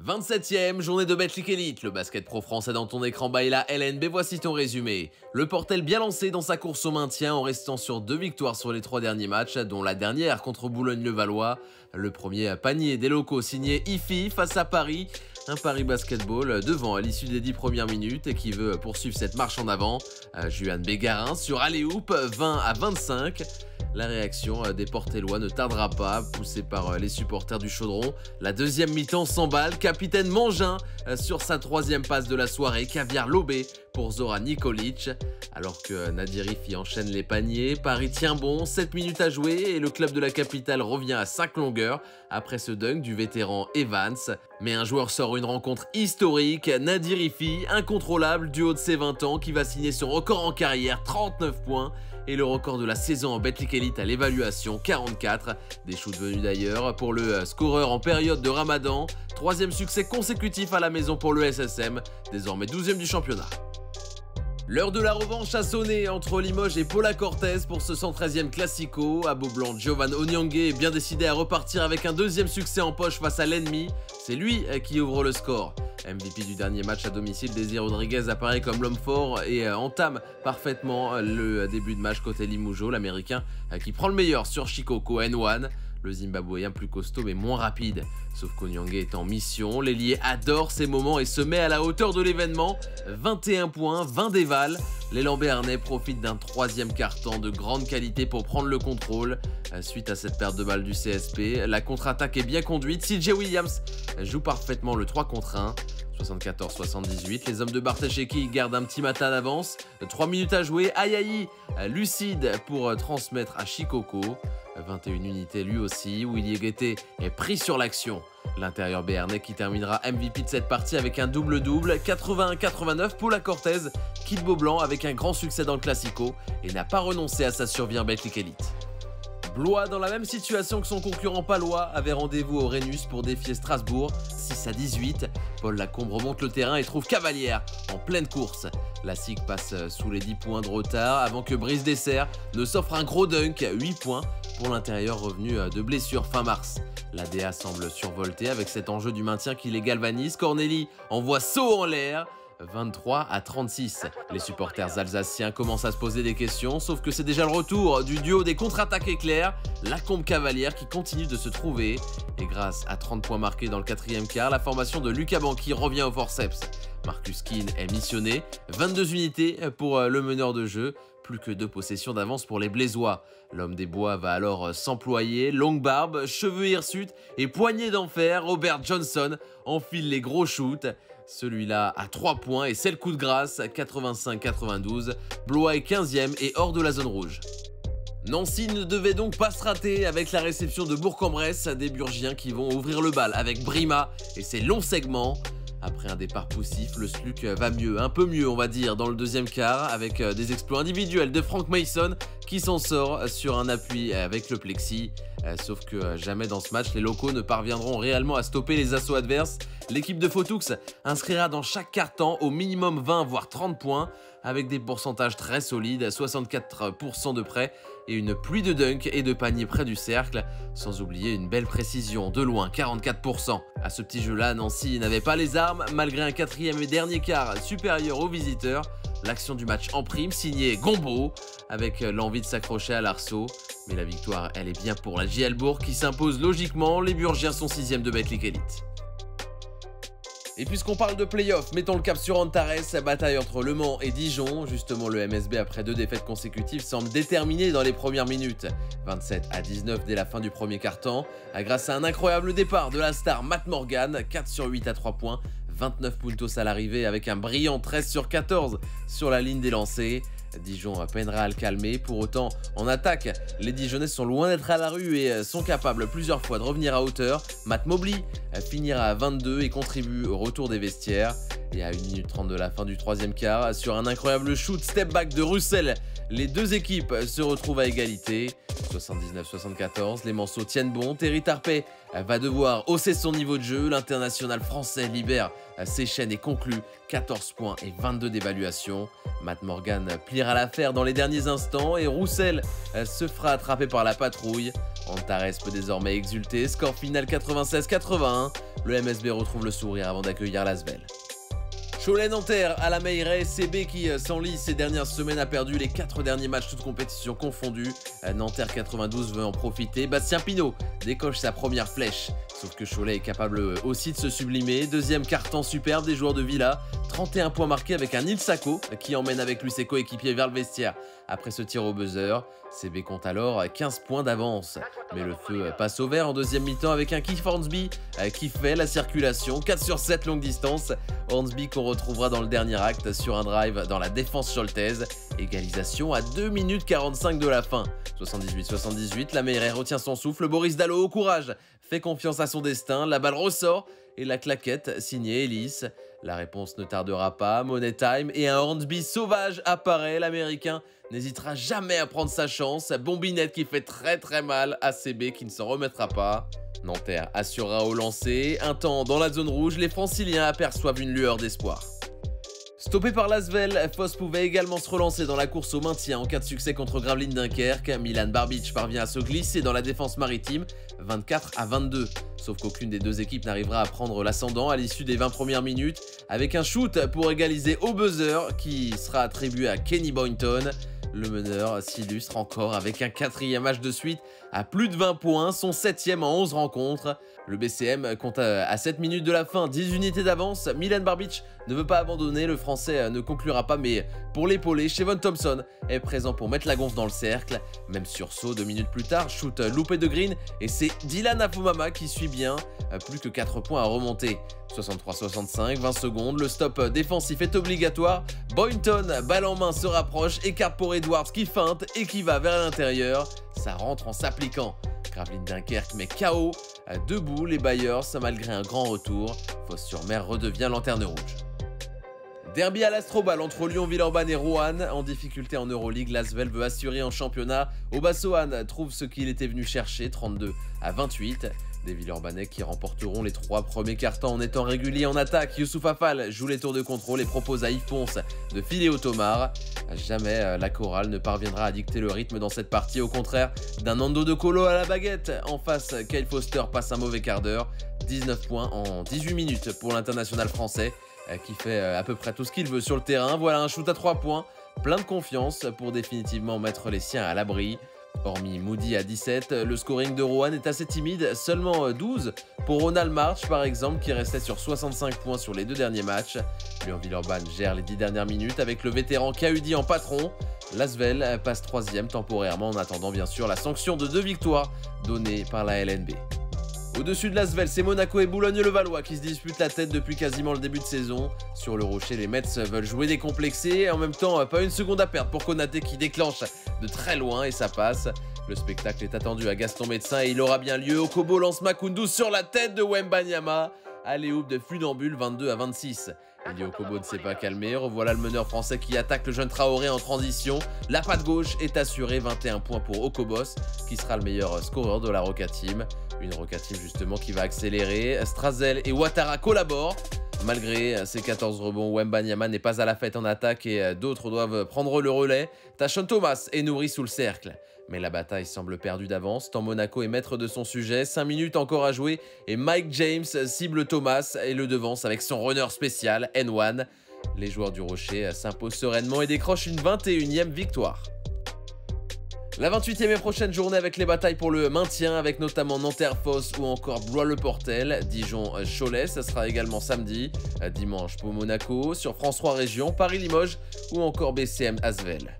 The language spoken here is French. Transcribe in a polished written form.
27e journée de Betclic Elite, le basket pro français dans ton écran by la LNB, voici ton résumé. Le Portel bien lancé dans sa course au maintien en restant sur 2 victoires sur les 3 derniers matchs, dont la dernière contre Boulogne-le-Valois. Le premier panier des locaux signé IFI face à Paris. Un Paris Basketball devant à l'issue des 10 premières minutes et qui veut poursuivre cette marche en avant. Juan Bégarin sur alley-oop 20-25. La réaction des Portellois ne tardera pas, poussé par les supporters du Chaudron. La deuxième mi-temps s'emballe, capitaine Mangin sur sa 3e passe de la soirée, caviar lobé pour Zoran Nikolic. Alors que Nadir Ifi enchaîne les paniers, Paris tient bon, 7 minutes à jouer et le club de la capitale revient à 5 longueurs après ce dunk du vétéran Evans. Mais un joueur sort une rencontre historique, Nadir Ifi, incontrôlable du haut de ses 20 ans qui va signer son record en carrière, 39 points. Et le record de la saison en Betclic Elite à l'évaluation, 44. Des shoots venus d'ailleurs pour le scoreur en période de Ramadan. 3e succès consécutif à la maison pour le SSM, désormais 12e du championnat. L'heure de la revanche a sonné entre Limoges et Paula Cortez pour ce 113e Classico. À Beaublanc, Giovan Onyangé est bien décidé à repartir avec un 2e succès en poche face à l'ennemi. C'est lui qui ouvre le score. MVP du dernier match à domicile, Désir Rodriguez apparaît comme l'homme fort et entame parfaitement le début de match côté Limoujo, l'américain qui prend le meilleur sur Shikoko N1. Le Zimbabwéen plus costaud mais moins rapide. Sauf qu'Onyangé est en mission, l'ailier adore ces moments et se met à la hauteur de l'événement. 21 points, 20 dévals. L'élan béarnais profite d'un 3e quart-temps de grande qualité pour prendre le contrôle. Suite à cette perte de balle du CSP, la contre-attaque est bien conduite. CJ Williams joue parfaitement le 3 contre 1. 74-78, les hommes de Bartesheki gardent un petit matin d'avance. 3 minutes à jouer, Ayayi lucide pour transmettre à Shikoko. 21 unités lui aussi, Willy Guetté est pris sur l'action. L'intérieur béarnais qui terminera MVP de cette partie avec un double-double, 81-89, Paula Cortez quitte Beaublanc avec un grand succès dans le Classico et n'a pas renoncé à sa survie en Betclic Elite. Blois, dans la même situation que son concurrent palois, avait rendez-vous au Rhenus pour défier Strasbourg, 6-18. Paul Lacombe remonte le terrain et trouve Cavalière en pleine course. La SIG passe sous les 10 points de retard avant que Brice Dessert ne s'offre un gros dunk, 8 points pour l'intérieur revenu de blessure fin mars. L'ADA semble survolté avec cet enjeu du maintien qui les galvanise. Cornélie envoie saut en l'air. 23-36. Les supporters alsaciens commencent à se poser des questions, sauf que c'est déjà le retour du duo des contre-attaques éclairs, Lacombe Cavalière qui continue de se trouver. Et grâce à 30 points marqués dans le 4e quart, la formation de Lucas Banqui revient au forceps. Marcus Keane est missionné, 22 unités pour le meneur de jeu. Plus que 2 possessions d'avance pour les Blaisois. L'homme des bois va alors s'employer, longue barbe, cheveux hirsutes et poignée d'enfer. Robert Johnson enfile les gros shoots. Celui-là à 3 points et c'est le coup de grâce, 85-92. Blois est 15e et hors de la zone rouge. Nancy ne devait donc pas se rater avec la réception de Bourg-en-Bresse, des Burgiens qui vont ouvrir le bal avec Brima et ses longs segments. Après un départ poussif, le SLUC va mieux, un peu mieux on va dire, dans le 2e quart avec des exploits individuels de Frank Mason qui s'en sort sur un appui avec le plexi. Sauf que jamais dans ce match, les locaux ne parviendront réellement à stopper les assauts adverses. L'équipe de Fotoux inscrira dans chaque quart-temps au minimum 20 voire 30 points avec des pourcentages très solides, 64% de près et une pluie de dunks et de paniers près du cercle, sans oublier une belle précision de loin, 44%. À ce petit jeu-là, Nancy n'avait pas les armes malgré un 4e et dernier quart supérieur aux visiteurs. L'action du match en prime, signée Gombo, avec l'envie de s'accrocher à l'arceau. Mais la victoire, elle est bien pour la JL Bourg qui s'impose logiquement. Les Burgiens sont 6e de Betclic Elite. Et puisqu'on parle de play-off, mettons le cap sur Antares, bataille entre Le Mans et Dijon. Justement, le MSB, après 2 défaites consécutives, semble déterminé dans les premières minutes. 27-19 dès la fin du premier quart-temps, grâce à un incroyable départ de la star Matt Morgan, 4 sur 8 à 3 points, 29 puntos à l'arrivée avec un brillant 13 sur 14 sur la ligne des lancers. Dijon peinera à le calmer, pour autant en attaque, les Dijonnais sont loin d'être à la rue et sont capables plusieurs fois de revenir à hauteur. Matt Mobley finira à 22 et contribue au retour des vestiaires. Et à 1 minute 30 de la fin du troisième quart, sur un incroyable shoot step back de Russell, les deux équipes se retrouvent à égalité. 79-74, les Manceaux tiennent bon. Terry Tarpey va devoir hausser son niveau de jeu. L'international français libère ses chaînes et conclut 14 points et 22 d'évaluation. Matt Morgan pliera l'affaire dans les derniers instants et Russell se fera attraper par la patrouille. Antares peut désormais exulter. Score final 96-81. Le MSB retrouve le sourire avant d'accueillir l'Asvel. Cholet-Nanterre à la Meilleray, CB qui s'enlise ces dernières semaines a perdu les 4 derniers matchs toutes compétitions confondues. Nanterre 92 veut en profiter. Bastien Pinot décoche sa première flèche. Sauf que Cholet est capable aussi de se sublimer. Deuxième quart-temps superbe des joueurs de Villa. 31 points marqués avec un Nils Sako qui emmène avec lui ses coéquipiers vers le vestiaire. Après ce tir au buzzer, CB compte alors 15 points d'avance. Mais le feu passe au vert en deuxième mi-temps avec un Keith Hornsby qui fait la circulation. 4 sur 7 longue distance. Hornsby qu'on retrouvera dans le dernier acte sur un drive dans la défense choltaise. Égalisation à 2 minutes 45 de la fin. 78-78, la Meilleray retient son souffle. Boris Dallot au courage fait confiance à son destin. La balle ressort et la claquette signée Ellis. La réponse ne tardera pas. Money time et un Hornsby sauvage apparaît. L'Américain n'hésitera jamais à prendre sa chance. Bombinette qui fait très mal à CB qui ne s'en remettra pas. Nanterre assurera au lancer. Un temps dans la zone rouge, les Franciliens aperçoivent une lueur d'espoir. Stoppé par l'Asvel, Foss pouvait également se relancer dans la course au maintien en cas de succès contre Gravelines Dunkerque. Milan Barbic parvient à se glisser dans la défense maritime, 24-22. Sauf qu'aucune des deux équipes n'arrivera à prendre l'ascendant à l'issue des 20 premières minutes, avec un shoot pour égaliser au buzzer qui sera attribué à Kenny Boynton. Le meneur s'illustre encore avec un 4e match de suite à plus de 20 points, son 7e en 11 rencontres. Le BCM compte à 7 minutes de la fin 10 unités d'avance. Milan Barbic ne veut pas abandonner, le français ne conclura pas, mais pour l'épauler, Shevon Thompson est présent pour mettre la gonfle dans le cercle. Même sursaut 2 minutes plus tard, shoot loupé de Green et c'est Dylan Afumama qui suit bien, plus que 4 points à remonter. 63-65, 20 secondes, le stop défensif est obligatoire. Boynton, balle en main, se rapproche, écarte pour Edwards qui feinte et qui va vers l'intérieur. Ça rentre en s'appliquant. Gravelines Dunkerque met KO. Debout, les Bayers, malgré un grand retour. Fos-sur-Mer redevient lanterne rouge. Derby à l'Astrobal entre Lyon, Villeurbanne et Roanne. En difficulté en Euroleague, l'Asvel veut assurer en championnat. Obasohan trouve ce qu'il était venu chercher, 32-28. Des Villeurbanais qui remporteront les 3 premiers cartons en étant réguliers en attaque. Youssouf Afal joue les tours de contrôle et propose à Yves Ponce de filer au Tomar. Jamais la chorale ne parviendra à dicter le rythme dans cette partie, au contraire d'un Nando de Colo à la baguette. En face, Kyle Foster passe un mauvais quart d'heure. 19 points en 18 minutes pour l'international français qui fait à peu près tout ce qu'il veut sur le terrain. Voilà un shoot à 3 points, plein de confiance pour définitivement mettre les siens à l'abri. Hormis Moody à 17, le scoring de Roanne est assez timide, seulement 12 pour Ronald March par exemple qui restait sur 65 points sur les 2 derniers matchs. Lyon-Villeurbanne gère les 10 dernières minutes avec le vétéran Kaudi en patron. L'Asvel passe 3e temporairement en attendant bien sûr la sanction de 2 victoires donnée par la LNB. Au-dessus de l'Asvel, c'est Monaco et Boulogne-le-Valois qui se disputent la tête depuis quasiment le début de saison. Sur le rocher, les Mets veulent jouer décomplexés et en même temps, pas une seconde à perdre pour Konaté qui déclenche de très loin et ça passe. Le spectacle est attendu à Gaston Médecin et il aura bien lieu. Okobo lance Makoundou sur la tête de Wembanyama. Allez-oop de Funambule, 22-26. Eli Okobo ne s'est pas calmé, revoilà le meneur français qui attaque le jeune Traoré en transition. La patte gauche est assurée, 21 points pour Okobos, qui sera le meilleur scoreur de la Roca Team. Une Roca Team justement qui va accélérer. Strazel et Ouattara collaborent. Malgré ses 14 rebonds, Wembanyama n'est pas à la fête en attaque et d'autres doivent prendre le relais. Tashon Thomas est nourri sous le cercle. Mais la bataille semble perdue d'avance, tant Monaco est maître de son sujet. 5 minutes encore à jouer et Mike James cible Thomas et le devance avec son runner spécial, N1. Les joueurs du Rocher s'imposent sereinement et décrochent une 21e victoire. La 28e et prochaine journée avec les batailles pour le maintien, avec notamment Nanterre-Foss ou encore Blois-le-Portel, Dijon-Cholet, ça sera également samedi, dimanche pour Monaco, sur France 3 Région, Paris-Limoges ou encore BCM Asvel.